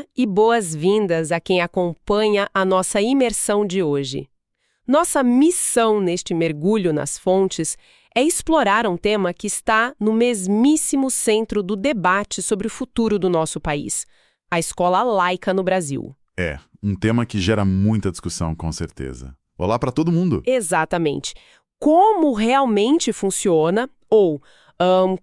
Olá e boas-vindas a quem acompanha a nossa imersão de hoje. Nossa missão neste mergulho nas fontes é explorar um tema que está no mesmíssimo centro do debate sobre o futuro do nosso país, a escola laica no Brasil. É, um tema que gera muita discussão, com certeza. Olá para todo mundo! Exatamente. Como realmente funciona ou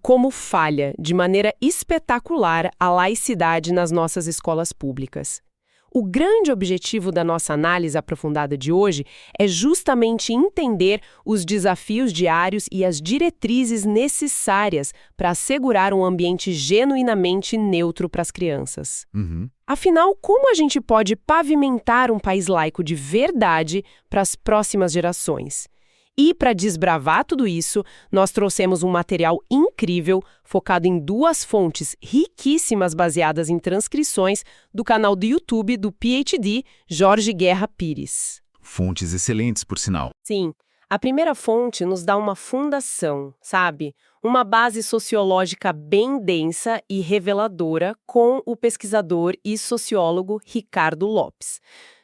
como falha de maneira espetacular a laicidade nas nossas escolas públicas. O grande objetivo da nossa análise aprofundada de hoje é justamente entender os desafios diários e as diretrizes necessárias para assegurar um ambiente genuinamente neutro para as crianças. Afinal, como a gente pode pavimentar um país laico de verdade para as próximas gerações? E para desbravar tudo isso, nós trouxemos um material incrível focado em duas fontes riquíssimas baseadas em transcrições do canal do YouTube do PhD Jorge Guerra Pires. Fontes excelentes, por sinal. Sim, a primeira fonte nos dá uma fundação, sabe? Uma base sociológica bem densa e reveladora com o pesquisador e sociólogo Ricardo Lopes.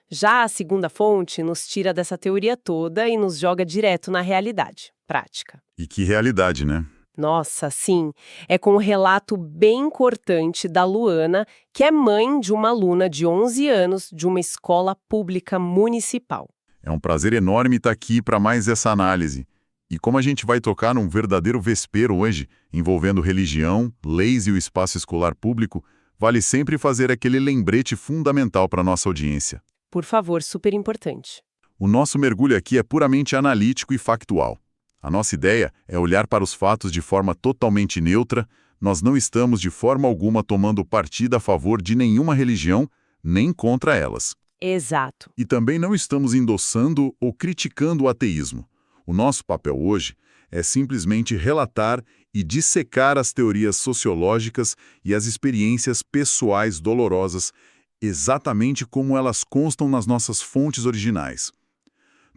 Já a segunda fonte nos tira dessa teoria toda e nos joga direto na realidade, prática. E que realidade, né? Nossa, sim. É com um relato bem cortante da Luana, que é mãe de uma aluna de 11 anos de uma escola pública municipal. É um prazer enorme estar aqui para mais essa análise. E como a gente vai tocar num verdadeiro vespeiro hoje, envolvendo religião, leis e o espaço escolar público, vale sempre fazer aquele lembrete fundamental para a nossa audiência. Por favor, super importante. O nosso mergulho aqui é puramente analítico e factual. A nossa ideia é olhar para os fatos de forma totalmente neutra. Nós não estamos de forma alguma tomando partido a favor de nenhuma religião, nem contra elas. Exato. E também não estamos endossando ou criticando o ateísmo. O nosso papel hoje é simplesmente relatar e dissecar as teorias sociológicas e as experiências pessoais dolorosas exatamente como elas constam nas nossas fontes originais.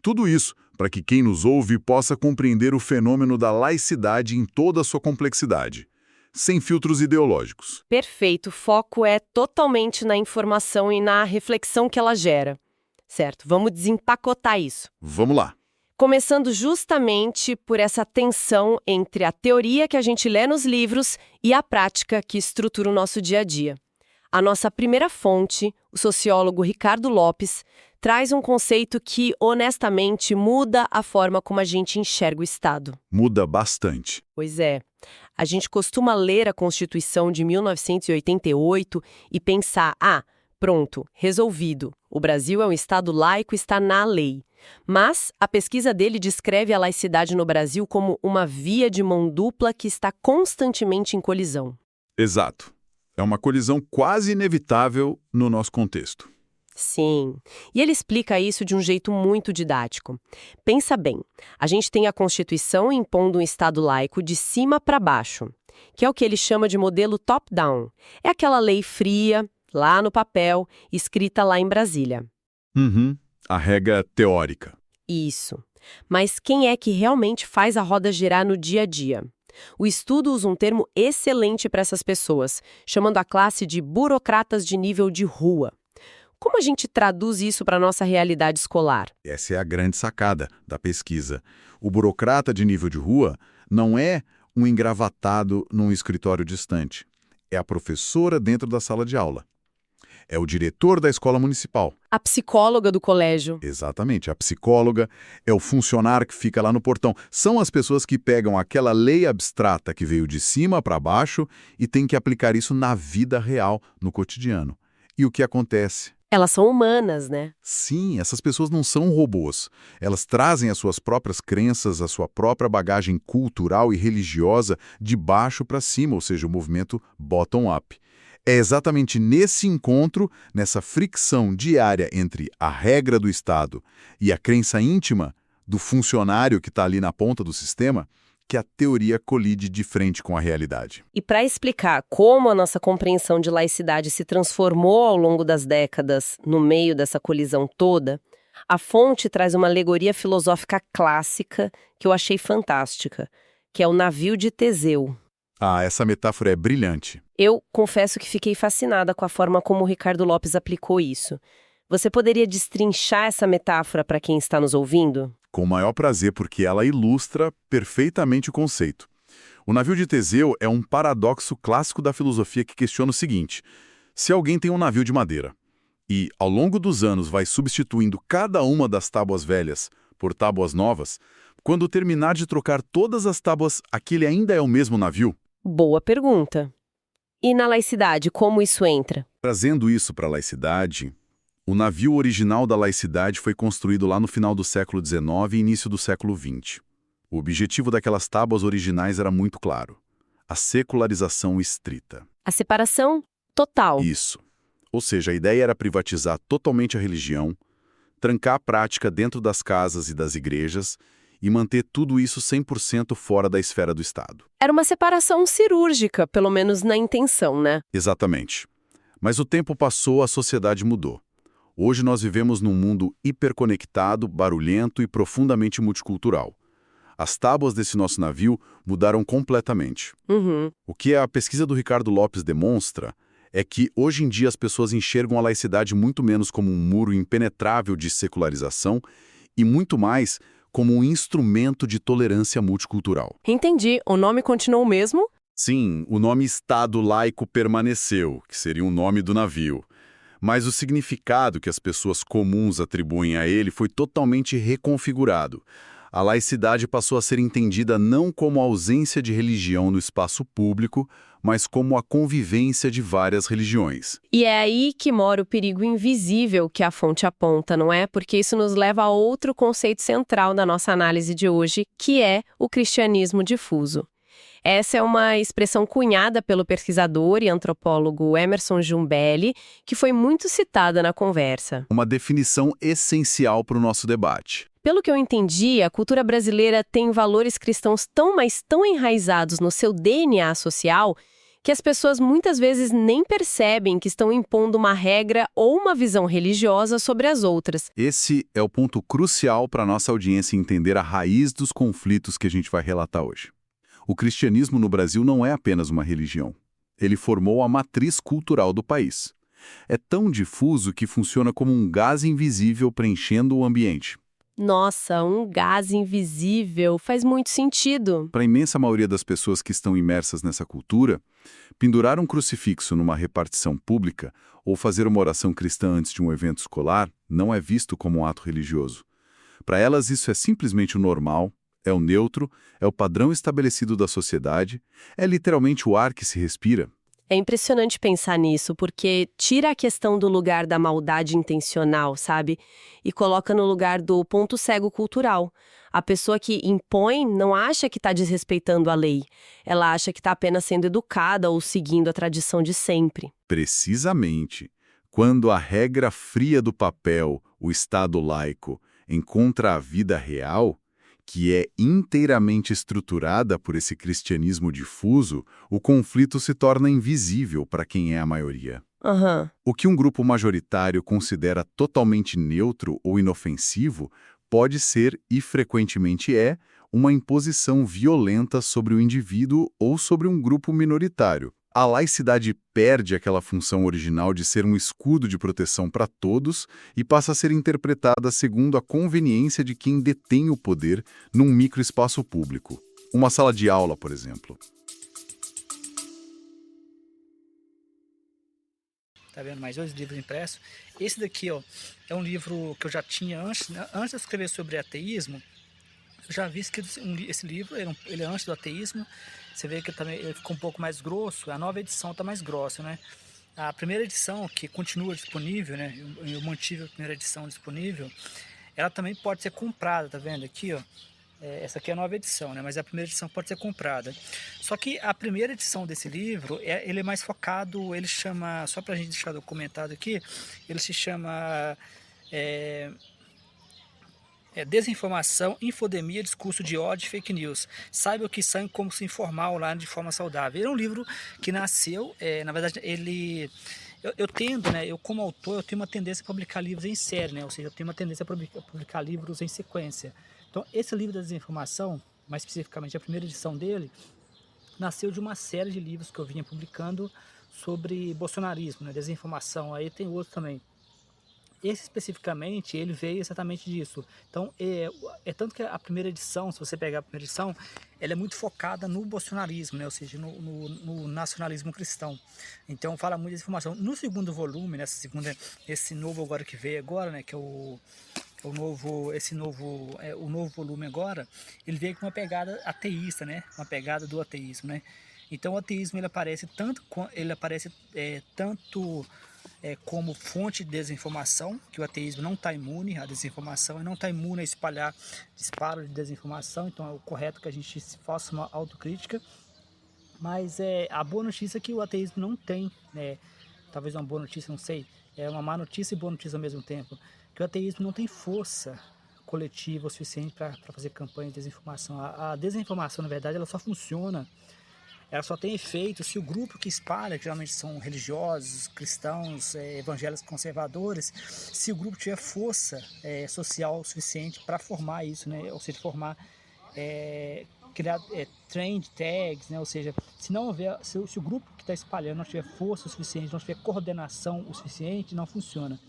Tudo isso para que quem nos ouve possa compreender o fenômeno da laicidade em toda a sua complexidade, sem filtros ideológicos. Perfeito. O foco é totalmente na informação e na reflexão que ela gera. Certo, vamos desempacotar isso. Vamos lá. Começando justamente por essa tensão entre a teoria que a gente lê nos livros e a prática que estrutura o nosso dia a dia. A nossa primeira fonte, o sociólogo Ricardo Lopes, traz um conceito que, honestamente, muda a forma como a gente enxerga o Estado. Muda bastante. Pois é. A gente costuma ler a Constituição de 1988 e pensar, pronto, resolvido. O Brasil é um Estado laico e está na lei. Mas a pesquisa dele descreve a laicidade no Brasil como uma via de mão dupla que está constantemente em colisão. Exato. É uma colisão quase inevitável no nosso contexto. Sim. E ele explica isso de um jeito muito didático. Pensa bem, a gente tem a Constituição impondo um Estado laico de cima para baixo, que é o que ele chama de modelo top-down. É aquela lei fria, lá no papel, escrita lá em Brasília. A regra teórica. Isso. Mas quem é que realmente faz a roda girar no dia a dia? O estudo usa um termo excelente para essas pessoas, chamando a classe de burocratas de nível de rua. Como a gente traduz isso para a nossa realidade escolar? Essa é a grande sacada da pesquisa. O burocrata de nível de rua não é um engravatado num escritório distante. É a professora dentro da sala de aula. É o diretor da escola municipal. A psicóloga do colégio. Exatamente, a psicóloga, é o funcionário que fica lá no portão. São as pessoas que pegam aquela lei abstrata que veio de cima para baixo e têm que aplicar isso na vida real, no cotidiano. E o que acontece? Elas são humanas, né? Sim, essas pessoas não são robôs. Elas trazem as suas próprias crenças, a sua própria bagagem cultural e religiosa de baixo para cima, ou seja, o movimento bottom-up. É exatamente nesse encontro, nessa fricção diária entre a regra do Estado e a crença íntima do funcionário que está ali na ponta do sistema, que a teoria colide de frente com a realidade. E para explicar como a nossa compreensão de laicidade se transformou ao longo das décadas no meio dessa colisão toda, a fonte traz uma alegoria filosófica clássica que eu achei fantástica, que é o navio de Teseu. Essa metáfora é brilhante. Eu confesso que fiquei fascinada com a forma como o Ricardo Lopes aplicou isso. Você poderia destrinchar essa metáfora para quem está nos ouvindo? Com o maior prazer, porque ela ilustra perfeitamente o conceito. O navio de Teseu é um paradoxo clássico da filosofia que questiona o seguinte: se alguém tem um navio de madeira e, ao longo dos anos, vai substituindo cada uma das tábuas velhas por tábuas novas, quando terminar de trocar todas as tábuas, aquele ainda é o mesmo navio? Boa pergunta. E na laicidade, como isso entra? Trazendo isso para a laicidade, o navio original da laicidade foi construído lá no final do século XIX e início do século XX. O objetivo daquelas tábuas originais era muito claro: a secularização estrita. A separação total. Isso. Ou seja, a ideia era privatizar totalmente a religião, trancar a prática dentro das casas e das igrejas e manter tudo isso 100% fora da esfera do Estado. Era uma separação cirúrgica, pelo menos na intenção, né? Exatamente. Mas o tempo passou, a sociedade mudou. Hoje nós vivemos num mundo hiperconectado, barulhento e profundamente multicultural. As tábuas desse nosso navio mudaram completamente. Uhum. O que a pesquisa do Ricardo Lopes demonstra é que, hoje em dia, as pessoas enxergam a laicidade muito menos como um muro impenetrável de secularização e muito mais como um instrumento de tolerância multicultural. Entendi. O nome continuou o mesmo? Sim, o nome Estado laico permaneceu, que seria o nome do navio. Mas o significado que as pessoas comuns atribuem a ele foi totalmente reconfigurado. A laicidade passou a ser entendida não como a ausência de religião no espaço público, mas como a convivência de várias religiões. E é aí que mora o perigo invisível que a fonte aponta, não é? Porque isso nos leva a outro conceito central da nossa análise de hoje, que é o cristianismo difuso. Essa é uma expressão cunhada pelo pesquisador e antropólogo Emerson Jumbelli, que foi muito citada na conversa. Uma definição essencial para o nosso debate. Pelo que eu entendi, a cultura brasileira tem valores cristãos tão enraizados no seu DNA social que as pessoas muitas vezes nem percebem que estão impondo uma regra ou uma visão religiosa sobre as outras. Esse é o ponto crucial para a nossa audiência entender a raiz dos conflitos que a gente vai relatar hoje. O cristianismo no Brasil não é apenas uma religião. Ele formou a matriz cultural do país. É tão difuso que funciona como um gás invisível preenchendo o ambiente. Nossa, um gás invisível faz muito sentido. Para a imensa maioria das pessoas que estão imersas nessa cultura, pendurar um crucifixo numa repartição pública ou fazer uma oração cristã antes de um evento escolar não é visto como um ato religioso. Para elas, isso é simplesmente o normal, é o neutro, é o padrão estabelecido da sociedade, é literalmente o ar que se respira. É impressionante pensar nisso, porque tira a questão do lugar da maldade intencional, sabe? E coloca no lugar do ponto cego cultural. A pessoa que impõe não acha que está desrespeitando a lei. Ela acha que está apenas sendo educada ou seguindo a tradição de sempre. Precisamente. Quando a regra fria do papel, o Estado laico, encontra a vida real, que é inteiramente estruturada por esse cristianismo difuso, o conflito se torna invisível para quem é a maioria. Aham. O que um grupo majoritário considera totalmente neutro ou inofensivo pode ser, e frequentemente é, uma imposição violenta sobre o indivíduo ou sobre um grupo minoritário. A laicidade perde aquela função original de ser um escudo de proteção para todos e passa a ser interpretada segundo a conveniência de quem detém o poder num microespaço público. Uma sala de aula, por exemplo. Tá vendo? Mais 2 livros impressos. Esse daqui, ó, é um livro que eu já tinha antes, né? Antes de escrever sobre ateísmo. Eu já vi que esse livro, ele é antes do ateísmo. Você vê que ele ficou um pouco mais grosso. A nova edição está mais grossa, né? A primeira edição, que continua disponível, né? Eu mantive a primeira edição disponível. Ela também pode ser comprada, tá vendo aqui, ó? Essa aqui é a nova edição, né? Mas a primeira edição pode ser comprada. Só que a primeira edição desse livro, ele é mais focado, ele chama, só pra gente deixar documentado aqui, ele se chama Desinformação, Infodemia, Discurso de ódio e Fake News. Saiba o que são e como se informar online de forma saudável. Ele é um livro que nasceu, na verdade, eu tendo, né, eu como autor, eu tenho uma tendência a publicar livros em série, né? Ou seja, eu tenho uma tendência a publicar livros em sequência. Então, esse livro da desinformação, mais especificamente a primeira edição dele, nasceu de uma série de livros que eu vinha publicando sobre bolsonarismo, né, desinformação. Aí tem outro também. Esse especificamente, ele veio exatamente disso. Então, é tanto que a primeira edição, se você pegar a primeira edição, ela é muito focada no bolsonarismo, né? Ou seja, no nacionalismo cristão. Então, fala muito de informação. No segundo volume, esse novo agora que veio agora, né? Que é o novo volume agora, ele veio com uma pegada ateísta, né? Uma pegada do ateísmo, né? Então, o ateísmo ele aparece tanto como fonte de desinformação, que o ateísmo não está imune à desinformação e não está imune a espalhar disparos de desinformação. Então é o correto que a gente faça uma autocrítica, mas a boa notícia é que o ateísmo não tem, né, talvez uma boa notícia, não sei, é uma má notícia e boa notícia ao mesmo tempo, que o ateísmo não tem força coletiva o suficiente para fazer campanha de desinformação. A desinformação, na verdade, ela só funciona, ela só tem efeito se o grupo que espalha, que geralmente são religiosos, cristãos, evangélicos conservadores, se o grupo tiver força social suficiente para formar isso, né? Ou seja, criar trend tags, né? Ou seja, se não houver, se o grupo que está espalhando não tiver força o suficiente, não tiver coordenação o suficiente, não funciona.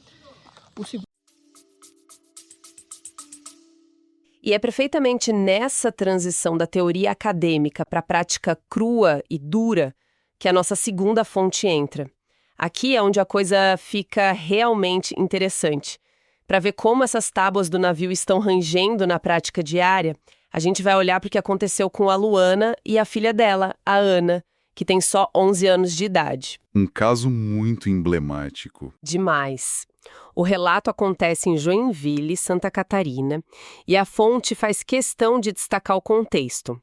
E é perfeitamente nessa transição da teoria acadêmica para a prática crua e dura que a nossa segunda fonte entra. Aqui é onde a coisa fica realmente interessante. Para ver como essas tábuas do navio estão rangendo na prática diária, a gente vai olhar para o que aconteceu com a Luana e a filha dela, a Ana, que tem só 11 anos de idade. Um caso muito emblemático. Demais. O relato acontece em Joinville, Santa Catarina, e a fonte faz questão de destacar o contexto.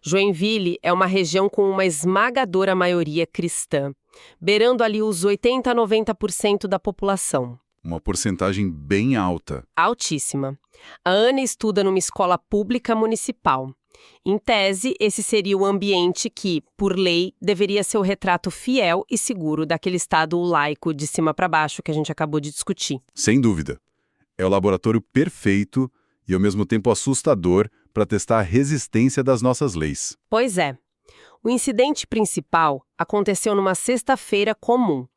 Joinville é uma região com uma esmagadora maioria cristã, beirando ali os 80% a 90% da população. Uma porcentagem bem alta. Altíssima. A Ana estuda numa escola pública municipal. Em tese, esse seria o ambiente que, por lei, deveria ser o retrato fiel e seguro daquele Estado laico de cima para baixo que a gente acabou de discutir. Sem dúvida. É o laboratório perfeito e, ao mesmo tempo, assustador para testar a resistência das nossas leis. Pois é. O incidente principal aconteceu numa sexta-feira comum.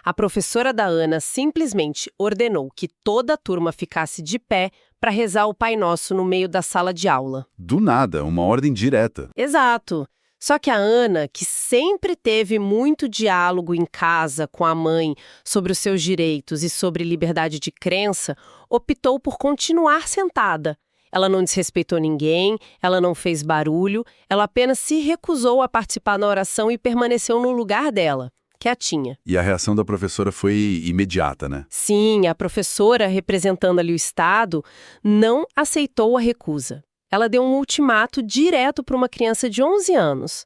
A professora da Ana simplesmente ordenou que toda a turma ficasse de pé para rezar o Pai Nosso no meio da sala de aula. Do nada, uma ordem direta. Exato. Só que a Ana, que sempre teve muito diálogo em casa com a mãe sobre os seus direitos e sobre liberdade de crença, optou por continuar sentada. Ela não desrespeitou ninguém, ela não fez barulho, ela apenas se recusou a participar na oração e permaneceu no lugar dela, quietinha. E a reação da professora foi imediata, né? Sim, a professora, representando ali o Estado, não aceitou a recusa. Ela deu um ultimato direto para uma criança de 11 anos.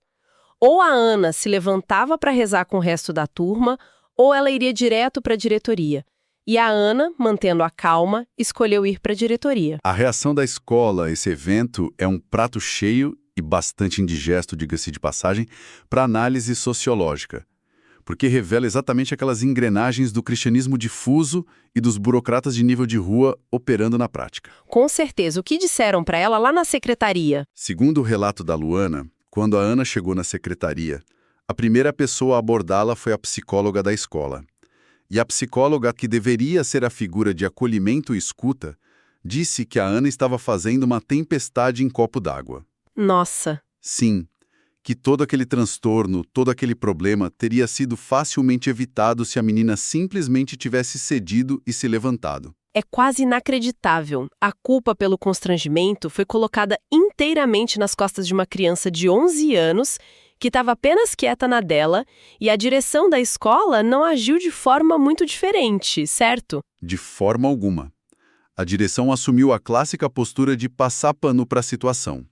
Ou a Ana se levantava para rezar com o resto da turma, ou ela iria direto para a diretoria. E a Ana, mantendo a calma, escolheu ir para a diretoria. A reação da escola a esse evento é um prato cheio e bastante indigesto, diga-se de passagem, para análise sociológica. Porque revela exatamente aquelas engrenagens do cristianismo difuso e dos burocratas de nível de rua operando na prática. Com certeza. O que disseram para ela lá na secretaria? Segundo o relato da Luana, quando a Ana chegou na secretaria, a primeira pessoa a abordá-la foi a psicóloga da escola. E a psicóloga, que deveria ser a figura de acolhimento e escuta, disse que a Ana estava fazendo uma tempestade em copo d'água. Nossa. Sim. Que todo aquele transtorno, todo aquele problema teria sido facilmente evitado se a menina simplesmente tivesse cedido e se levantado. É quase inacreditável. A culpa pelo constrangimento foi colocada inteiramente nas costas de uma criança de 11 anos que estava apenas quieta na dela e a direção da escola não agiu de forma muito diferente, certo? De forma alguma. A direção assumiu a clássica postura de passar pano para a situação.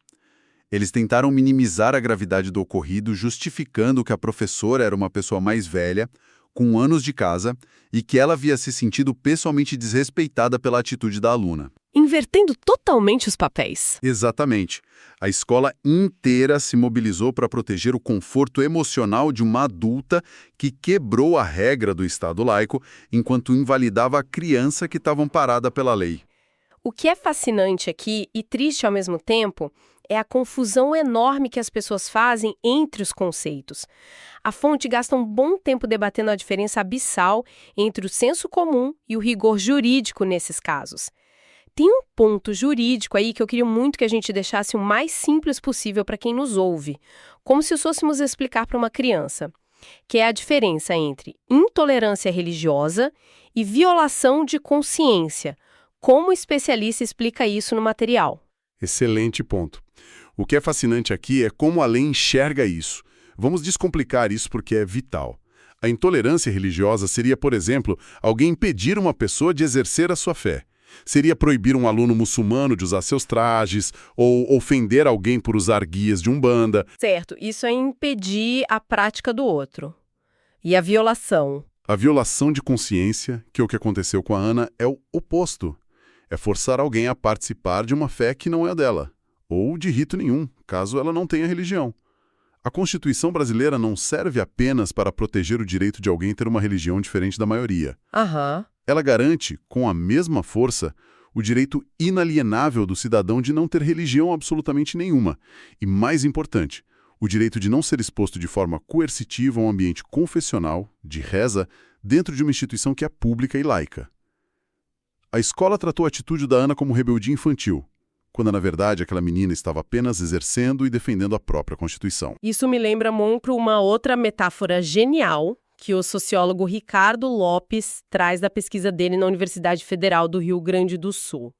Eles tentaram minimizar a gravidade do ocorrido, justificando que a professora era uma pessoa mais velha, com anos de casa, e que ela havia se sentido pessoalmente desrespeitada pela atitude da aluna. Invertendo totalmente os papéis. Exatamente. A escola inteira se mobilizou para proteger o conforto emocional de uma adulta que quebrou a regra do Estado laico enquanto invalidava a criança que estava amparada pela lei. O que é fascinante aqui e triste ao mesmo tempo é a confusão enorme que as pessoas fazem entre os conceitos. A fonte gasta um bom tempo debatendo a diferença abissal entre o senso comum e o rigor jurídico nesses casos. Tem um ponto jurídico aí que eu queria muito que a gente deixasse o mais simples possível para quem nos ouve, como se fôssemos explicar para uma criança, que é a diferença entre intolerância religiosa e violação de consciência. Como o especialista explica isso no material? Excelente ponto. O que é fascinante aqui é como a lei enxerga isso. Vamos descomplicar isso porque é vital. A intolerância religiosa seria, por exemplo, alguém impedir uma pessoa de exercer a sua fé. Seria proibir um aluno muçulmano de usar seus trajes ou ofender alguém por usar guias de umbanda. Certo, isso é impedir a prática do outro. E a violação? A violação de consciência, que é o que aconteceu com a Ana, é o oposto. É forçar alguém a participar de uma fé que não é a dela, ou de rito nenhum, caso ela não tenha religião. A Constituição brasileira não serve apenas para proteger o direito de alguém ter uma religião diferente da maioria. Aham. Ela garante, com a mesma força, o direito inalienável do cidadão de não ter religião absolutamente nenhuma. E, mais importante, o direito de não ser exposto de forma coercitiva a um ambiente confessional, de reza, dentro de uma instituição que é pública e laica. A escola tratou a atitude da Ana como rebeldia infantil, quando na verdade aquela menina estava apenas exercendo e defendendo a própria Constituição. Isso me lembra muito uma outra metáfora genial que o sociólogo Ricardo Lopes traz da pesquisa dele na Universidade Federal do Rio Grande do Sul.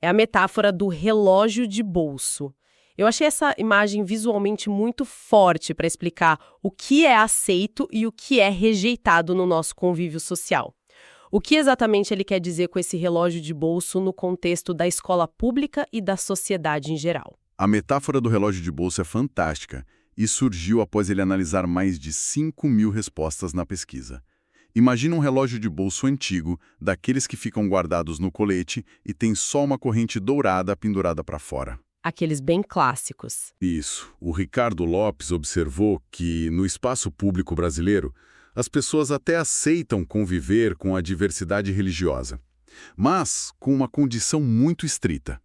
É a metáfora do relógio de bolso. Eu achei essa imagem visualmente muito forte para explicar o que é aceito e o que é rejeitado no nosso convívio social. O que exatamente ele quer dizer com esse relógio de bolso no contexto da escola pública e da sociedade em geral? A metáfora do relógio de bolso é fantástica e surgiu após ele analisar mais de 5.000 respostas na pesquisa. Imagina um relógio de bolso antigo, daqueles que ficam guardados no colete e tem só uma corrente dourada pendurada para fora. Aqueles bem clássicos. Isso. O Ricardo Lopes observou que, no espaço público brasileiro, as pessoas até aceitam conviver com a diversidade religiosa, mas com uma condição muito estrita.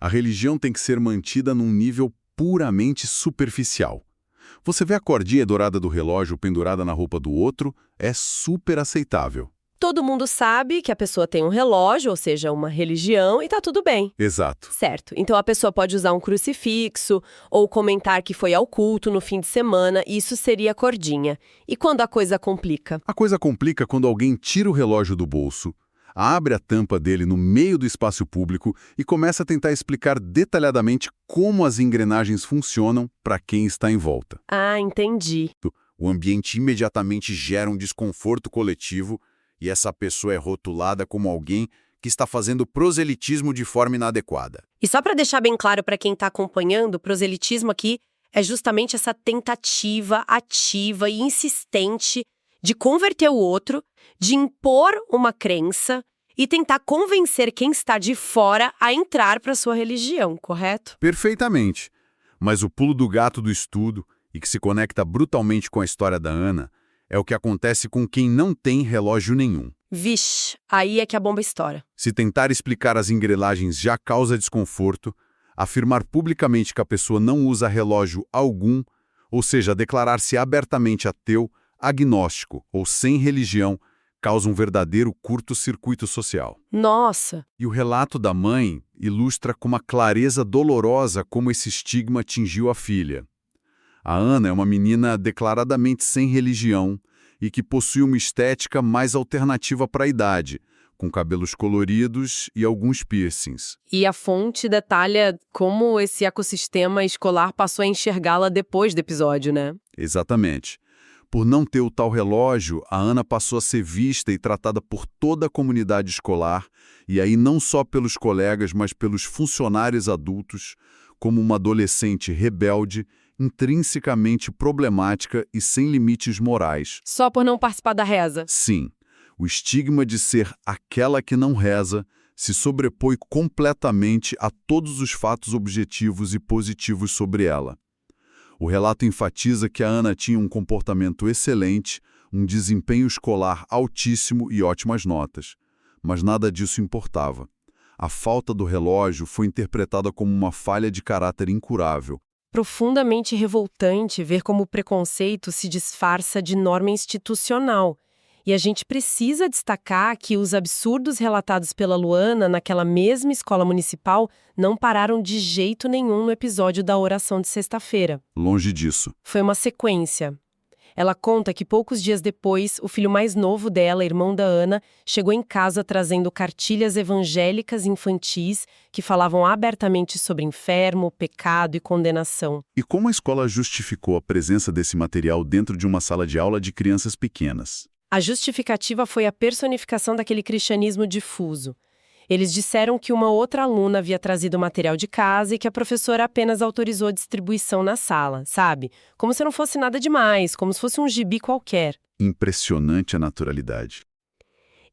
A religião tem que ser mantida num nível puramente superficial. Você vê a cordinha dourada do relógio pendurada na roupa do outro, é super aceitável. Todo mundo sabe que a pessoa tem um relógio, ou seja, uma religião, e tá tudo bem. Exato. Certo. Então a pessoa pode usar um crucifixo ou comentar que foi ao culto no fim de semana, e isso seria cordinha. E quando a coisa complica? A coisa complica quando alguém tira o relógio do bolso, abre a tampa dele no meio do espaço público e começa a tentar explicar detalhadamente como as engrenagens funcionam para quem está em volta. Ah, entendi. O ambiente imediatamente gera um desconforto coletivo e essa pessoa é rotulada como alguém que está fazendo proselitismo de forma inadequada. E só para deixar bem claro para quem está acompanhando, proselitismo aqui é justamente essa tentativa ativa e insistente de converter o outro, de impor uma crença e tentar convencer quem está de fora a entrar para sua religião, correto? Perfeitamente. Mas o pulo do gato do estudo, e que se conecta brutalmente com a história da Ana, é o que acontece com quem não tem relógio nenhum. Vixe, aí é que a bomba estoura. Se tentar explicar as engrenagens já causa desconforto, afirmar publicamente que a pessoa não usa relógio algum, ou seja, declarar-se abertamente ateu, agnóstico ou sem religião, causa um verdadeiro curto-circuito social. Nossa! E o relato da mãe ilustra com uma clareza dolorosa como esse estigma atingiu a filha. A Ana é uma menina declaradamente sem religião e que possui uma estética mais alternativa para a idade, com cabelos coloridos e alguns piercings. E a fonte detalha como esse ecossistema escolar passou a enxergá-la depois do episódio, né? Exatamente. Por não ter o tal relógio, a Ana passou a ser vista e tratada por toda a comunidade escolar, e aí não só pelos colegas, mas pelos funcionários adultos, como uma adolescente rebelde, intrinsecamente problemática e sem limites morais. Só por não participar da reza. Sim, o estigma de ser aquela que não reza se sobrepõe completamente a todos os fatos objetivos e positivos sobre ela. O relato enfatiza que a Ana tinha um comportamento excelente, um desempenho escolar altíssimo e ótimas notas. Mas nada disso importava. A falta do relógio foi interpretada como uma falha de caráter incurável. Profundamente revoltante ver como o preconceito se disfarça de norma institucional. E a gente precisa destacar que os absurdos relatados pela Luana naquela mesma escola municipal não pararam de jeito nenhum no episódio da oração de sexta-feira. Longe disso. Foi uma sequência. Ela conta que poucos dias depois, o filho mais novo dela, irmão da Ana, chegou em casa trazendo cartilhas evangélicas infantis que falavam abertamente sobre inferno, pecado e condenação. E como a escola justificou a presença desse material dentro de uma sala de aula de crianças pequenas? A justificativa foi a personificação daquele cristianismo difuso. Eles disseram que uma outra aluna havia trazido o material de casa e que a professora apenas autorizou a distribuição na sala, sabe? Como se não fosse nada demais, como se fosse um gibi qualquer. Impressionante a naturalidade.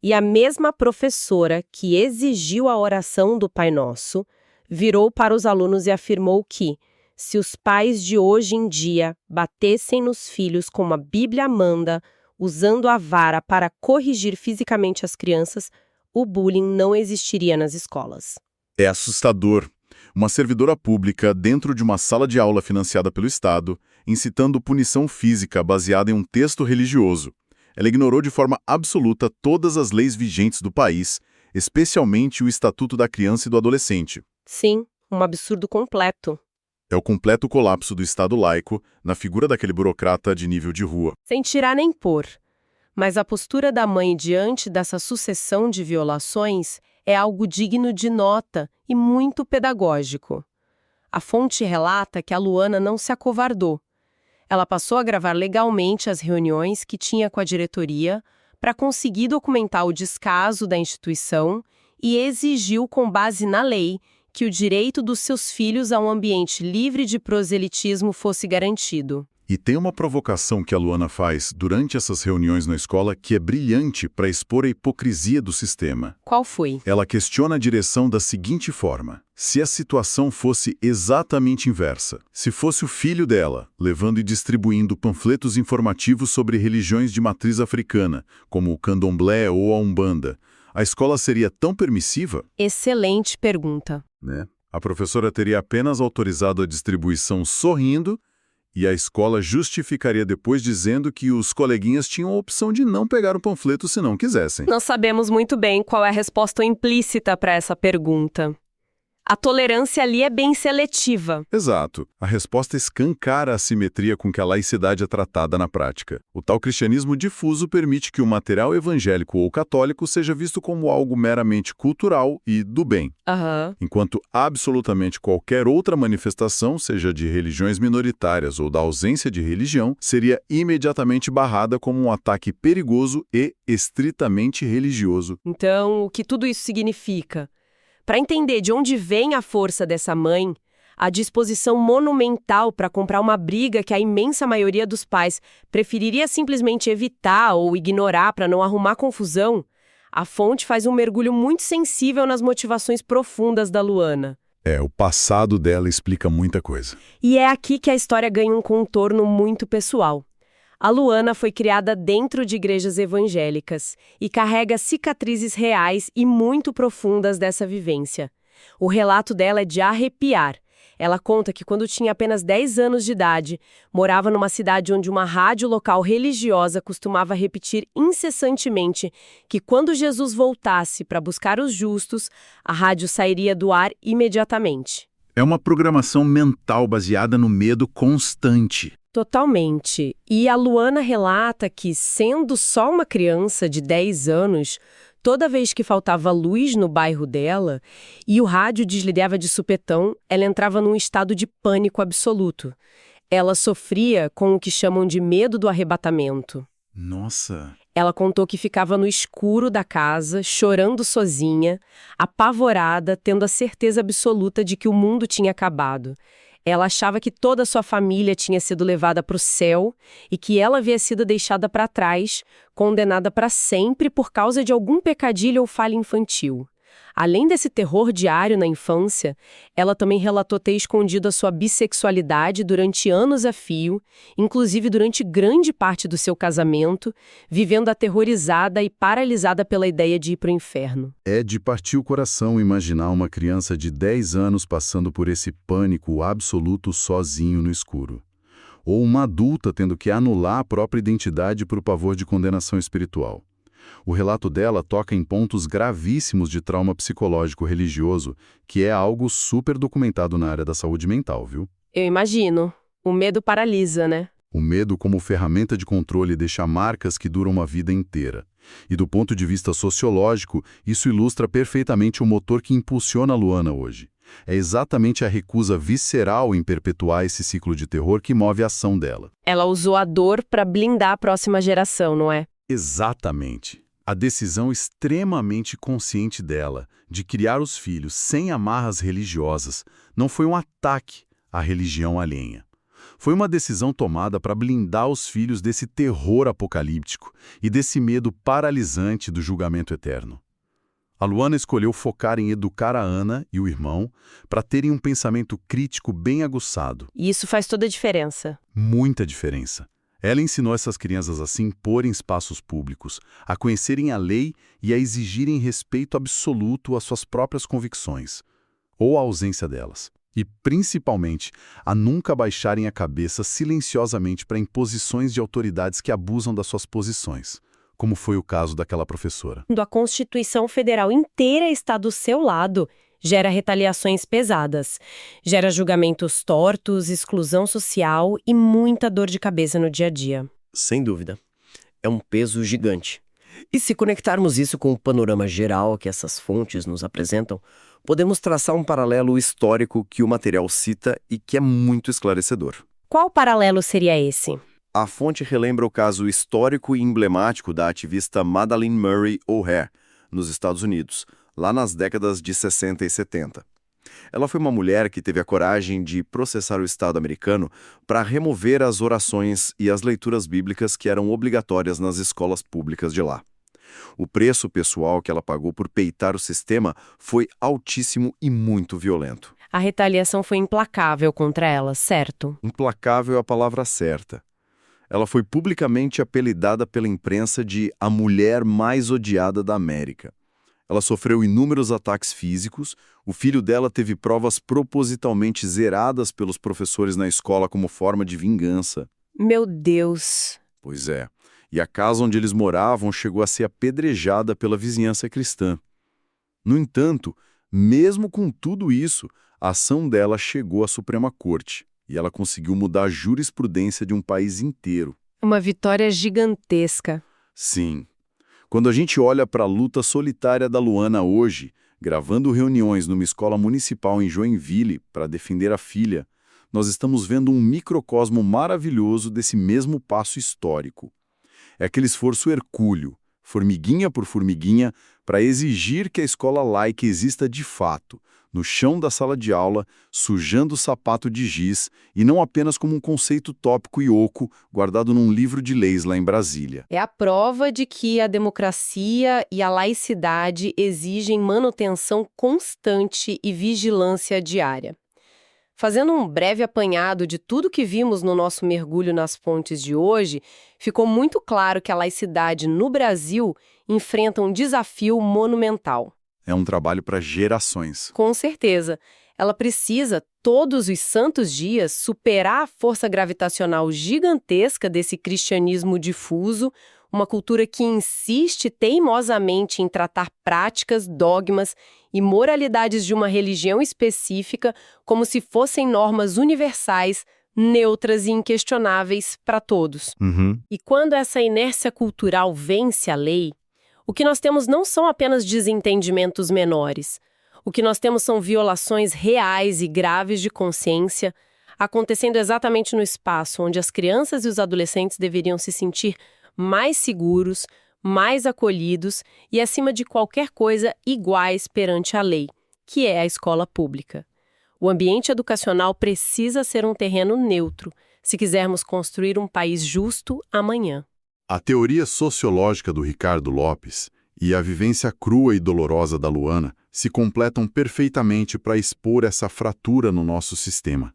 E a mesma professora que exigiu a oração do Pai Nosso virou para os alunos e afirmou que, se os pais de hoje em dia batessem nos filhos como a Bíblia manda, usando a vara para corrigir fisicamente as crianças, o bullying não existiria nas escolas. É assustador. Uma servidora pública dentro de uma sala de aula financiada pelo Estado, incitando punição física baseada em um texto religioso. Ela ignorou de forma absoluta todas as leis vigentes do país, especialmente o Estatuto da Criança e do Adolescente. Sim, um absurdo completo. É o completo colapso do Estado laico na figura daquele burocrata de nível de rua. Sem tirar nem pôr. Mas a postura da mãe diante dessa sucessão de violações é algo digno de nota e muito pedagógico. A fonte relata que a Luana não se acovardou. Ela passou a gravar legalmente as reuniões que tinha com a diretoria para conseguir documentar o descaso da instituição e exigiu, com base na lei, que o direito dos seus filhos a um ambiente livre de proselitismo fosse garantido. E tem uma provocação que a Luana faz durante essas reuniões na escola que é brilhante para expor a hipocrisia do sistema. Qual foi? Ela questiona a direção da seguinte forma: se a situação fosse exatamente inversa, se fosse o filho dela levando e distribuindo panfletos informativos sobre religiões de matriz africana, como o candomblé ou a umbanda, a escola seria tão permissiva? Excelente pergunta. Né? A professora teria apenas autorizado a distribuição sorrindo e a escola justificaria depois dizendo que os coleguinhas tinham a opção de não pegar o panfleto se não quisessem. Não sabemos muito bem qual é a resposta implícita para essa pergunta. A tolerância ali é bem seletiva. Exato. A resposta escancara a assimetria com que a laicidade é tratada na prática. O tal cristianismo difuso permite que o material evangélico ou católico seja visto como algo meramente cultural e do bem. Enquanto absolutamente qualquer outra manifestação, seja de religiões minoritárias ou da ausência de religião, seria imediatamente barrada como um ataque perigoso e estritamente religioso. Então, o que tudo isso significa? Para entender de onde vem a força dessa mãe, a disposição monumental para comprar uma briga que a imensa maioria dos pais preferiria simplesmente evitar ou ignorar para não arrumar confusão, a fonte faz um mergulho muito sensível nas motivações profundas da Luana. O passado dela explica muita coisa. E é aqui que a história ganha um contorno muito pessoal. A Luana foi criada dentro de igrejas evangélicas e carrega cicatrizes reais e muito profundas dessa vivência. O relato dela é de arrepiar. Ela conta que quando tinha apenas 10 anos de idade, morava numa cidade onde uma rádio local religiosa costumava repetir incessantemente que quando Jesus voltasse para buscar os justos, a rádio sairia do ar imediatamente. É uma programação mental baseada no medo constante. Totalmente. E a Luana relata que, sendo só uma criança de 10 anos, toda vez que faltava luz no bairro dela e o rádio desligava de supetão, ela entrava num estado de pânico absoluto. Ela sofria com o que chamam de medo do arrebatamento. Nossa! Ela contou que ficava no escuro da casa, chorando sozinha, apavorada, tendo a certeza absoluta de que o mundo tinha acabado. Ela achava que toda a sua família tinha sido levada para o céu e que ela havia sido deixada para trás, condenada para sempre por causa de algum pecadilho ou falha infantil. Além desse terror diário na infância, ela também relatou ter escondido a sua bissexualidade durante anos a fio, inclusive durante grande parte do seu casamento, vivendo aterrorizada e paralisada pela ideia de ir para o inferno. É de partir o coração imaginar uma criança de 10 anos passando por esse pânico absoluto sozinho no escuro. Ou uma adulta tendo que anular a própria identidade por pavor de condenação espiritual. O relato dela toca em pontos gravíssimos de trauma psicológico religioso, que é algo super documentado na área da saúde mental, viu? Eu imagino. O medo paralisa, né? O medo como ferramenta de controle deixa marcas que duram uma vida inteira. E do ponto de vista sociológico, isso ilustra perfeitamente o motor que impulsiona a Luana hoje. É exatamente a recusa visceral em perpetuar esse ciclo de terror que move a ação dela. Ela usou a dor para blindar a próxima geração, não é? Exatamente. A decisão extremamente consciente dela de criar os filhos sem amarras religiosas não foi um ataque à religião alheia. Foi uma decisão tomada para blindar os filhos desse terror apocalíptico e desse medo paralisante do julgamento eterno. A Luana escolheu focar em educar a Ana e o irmão para terem um pensamento crítico bem aguçado. E isso faz toda a diferença. Muita diferença. Ela ensinou essas crianças a se impor em espaços públicos, a conhecerem a lei e a exigirem respeito absoluto às suas próprias convicções, ou à ausência delas. E, principalmente, a nunca baixarem a cabeça silenciosamente para imposições de autoridades que abusam das suas posições, como foi o caso daquela professora. Quando a Constituição Federal inteira está do seu lado, gera retaliações pesadas, gera julgamentos tortos, exclusão social e muita dor de cabeça no dia a dia. Sem dúvida. É um peso gigante. E se conectarmos isso com o panorama geral que essas fontes nos apresentam, podemos traçar um paralelo histórico que o material cita e que é muito esclarecedor. Qual paralelo seria esse? A fonte relembra o caso histórico e emblemático da ativista Madalyn Murray O'Hair, nos Estados Unidos, lá nas décadas de 60 e 70. Ela foi uma mulher que teve a coragem de processar o Estado americano para remover as orações e as leituras bíblicas que eram obrigatórias nas escolas públicas de lá. O preço pessoal que ela pagou por peitar o sistema foi altíssimo e muito violento. A retaliação foi implacável contra ela, certo? Implacável é a palavra certa. Ela foi publicamente apelidada pela imprensa de a mulher mais odiada da América. Ela sofreu inúmeros ataques físicos, o filho dela teve provas propositalmente zeradas pelos professores na escola como forma de vingança. Meu Deus! Pois é, e a casa onde eles moravam chegou a ser apedrejada pela vizinhança cristã. No entanto, mesmo com tudo isso, a ação dela chegou à Suprema Corte e ela conseguiu mudar a jurisprudência de um país inteiro. Uma vitória gigantesca. Sim. Quando a gente olha para a luta solitária da Luana hoje, gravando reuniões numa escola municipal em Joinville para defender a filha, nós estamos vendo um microcosmo maravilhoso desse mesmo passo histórico. É aquele esforço hercúleo, formiguinha por formiguinha, para exigir que a escola laica exista de fato, no chão da sala de aula, sujando o sapato de giz, e não apenas como um conceito tópico e oco guardado num livro de leis lá em Brasília. É a prova de que a democracia e a laicidade exigem manutenção constante e vigilância diária. Fazendo um breve apanhado de tudo que vimos no nosso mergulho nas fontes de hoje, ficou muito claro que a laicidade no Brasil enfrenta um desafio monumental. É um trabalho para gerações. Com certeza. Ela precisa, todos os santos dias, superar a força gravitacional gigantesca desse cristianismo difuso, uma cultura que insiste teimosamente em tratar práticas, dogmas e moralidades de uma religião específica como se fossem normas universais, neutras e inquestionáveis para todos. E quando essa inércia cultural vence a lei, o que nós temos não são apenas desentendimentos menores. O que nós temos são violações reais e graves de consciência, acontecendo exatamente no espaço onde as crianças e os adolescentes deveriam se sentir mais seguros, mais acolhidos e, acima de qualquer coisa, iguais perante a lei, que é a escola pública. O ambiente educacional precisa ser um terreno neutro, se quisermos construir um país justo amanhã. A teoria sociológica do Ricardo Lopes e a vivência crua e dolorosa da Luana se completam perfeitamente para expor essa fratura no nosso sistema.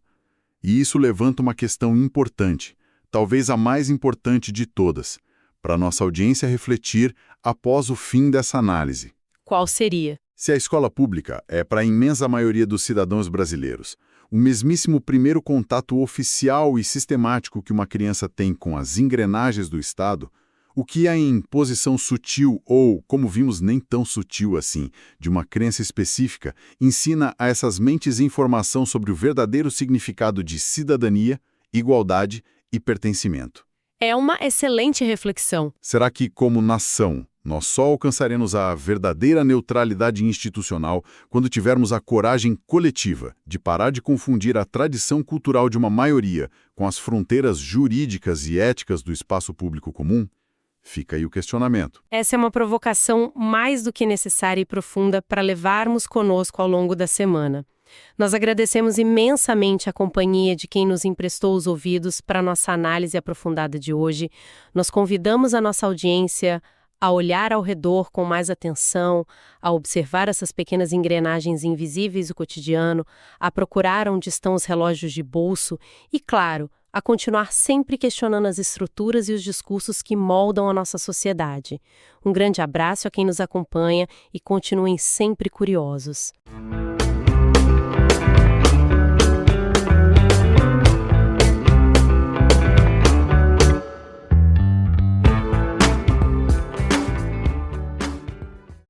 E isso levanta uma questão importante, talvez a mais importante de todas, para nossa audiência refletir após o fim dessa análise. Qual seria? Se a escola pública é, para a imensa maioria dos cidadãos brasileiros, o mesmíssimo primeiro contato oficial e sistemático que uma criança tem com as engrenagens do Estado, o que há em posição sutil ou, como vimos, nem tão sutil assim, de uma crença específica, ensina a essas mentes informação sobre o verdadeiro significado de cidadania, igualdade e pertencimento. É uma excelente reflexão. Será que, como nação, nós só alcançaremos a verdadeira neutralidade institucional quando tivermos a coragem coletiva de parar de confundir a tradição cultural de uma maioria com as fronteiras jurídicas e éticas do espaço público comum? Fica aí o questionamento. Essa é uma provocação mais do que necessária e profunda para levarmos conosco ao longo da semana. Nós agradecemos imensamente a companhia de quem nos emprestou os ouvidos para a nossa análise aprofundada de hoje. Nós convidamos a nossa audiência a olhar ao redor com mais atenção, a observar essas pequenas engrenagens invisíveis do cotidiano, a procurar onde estão os relógios de bolso e, claro, a continuar sempre questionando as estruturas e os discursos que moldam a nossa sociedade. Um grande abraço a quem nos acompanha e continuem sempre curiosos.